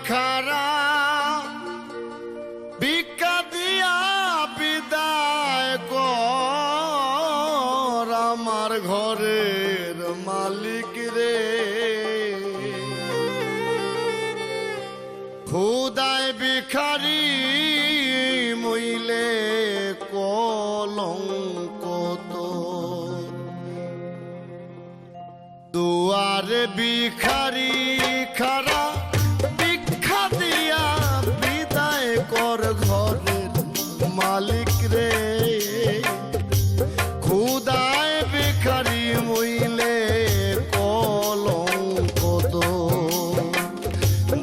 ভিখারা ভিক্ষা দিয়া বিদায় কর আমার ঘরের মালিক রে। খুদায় ভিখারি মইলে কলঙ্ক তোর, দুয়ারে ভিখারি খারা ভিক্ষা দিয়া বিদায় কর ঘরের মালিক রে। খুদায় ভিখারি মইলে কলঙ্ক তোর,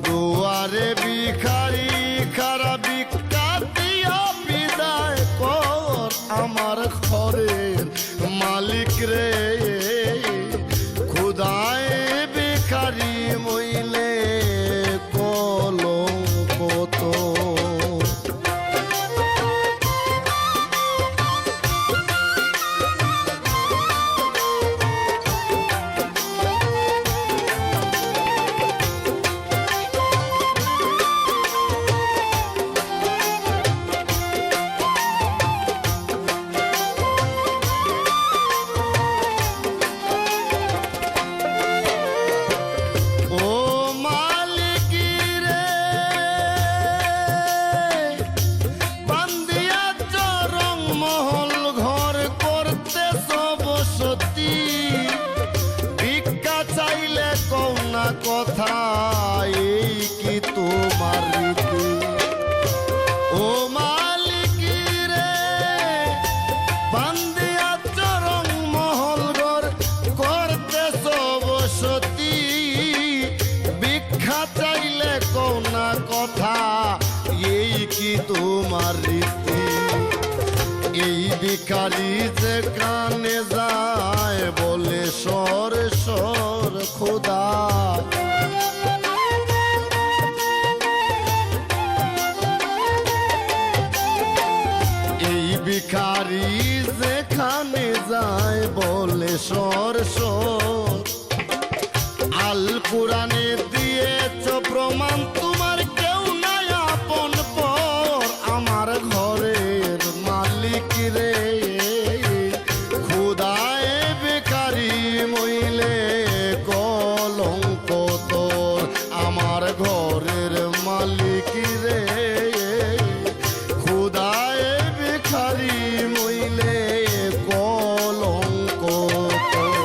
দুয়ারে ভিখারি খারা ভিক্ষা দিয়া বিদায় কর আমার ঘরের মালিক রে। খুদায় ভিখারি মইলে কলঙ্ক তোর। ভিক্ষা চাইলে কওনা কথা এই কি তোমার রীতি? ও মালিক রে বান্দিয়া চরং মহল ঘর করতেছ বসতি, ভিক্ষা চাইলে কওনা কথা এই কি তোমার রীতি? এই ভিখারি যে কানে যায় বলে সর সর খোদা, এই ভিখারি যেখানে যায় বলে সর সর। আল কোরআনে দিয়েছ প্রমাণ তোমার কেউ নাই আপন পর আমার ঘরের মালিক রে। খুদায় ভিখারি মইলে কলঙ্ক তোর আমার ঘরের মালিক রে। খুদায় ভিখারি মইলে কলঙ্ক তোর।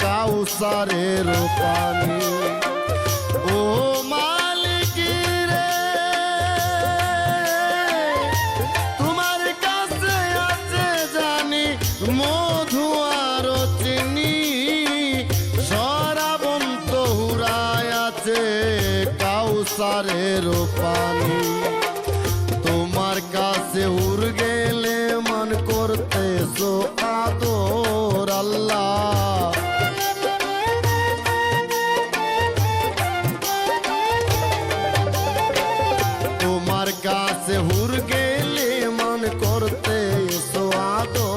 কাউসারের পানি ও মালিক রে তোমার কাছে আছে জানি মধু আর চিনি, সরাবন্ত হুরায় আছে কাউসারের পানি। তোমার কাছে হুর গেলে মান করতেছো আদর আল্লাহ, তোমার কাছে হুর গেলে মান করতে সোয়াদো।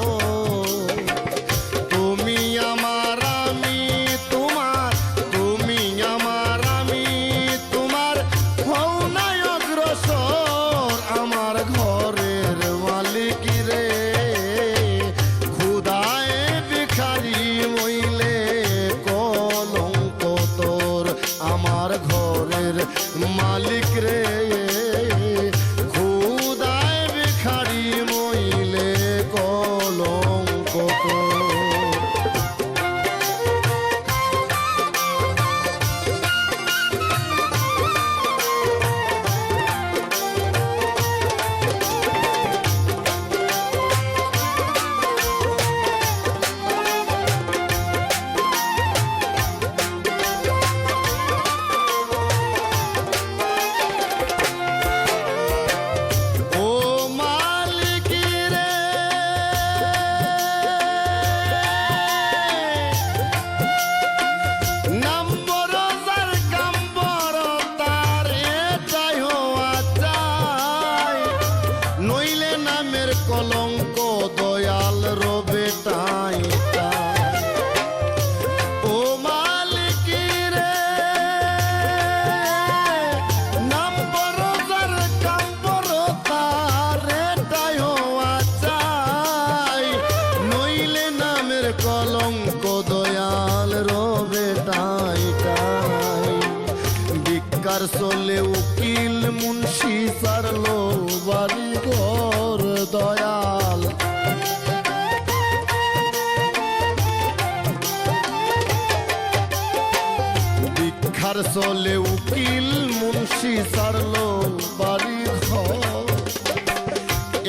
তুমি আমার আমি তোমার, তুমি আমার আমি তোমার, হও নাই অগ্রসর আমার ঘরের মালিক রে। খুদায় ভিখারি মইলে কলঙ্ক তোর আমার ঘরের মালিক রে। খুদায় ভিখারি মইলে কলঙ্ক তোর। ভিক্ষার চলে উকিল মুন্সি সারলো বাড়ি ঘর দয়াল। ভিক্ষার চলে উকিল মুন্সি সারলো বাড়ি ঘর,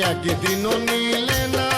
একদিনও নিলে না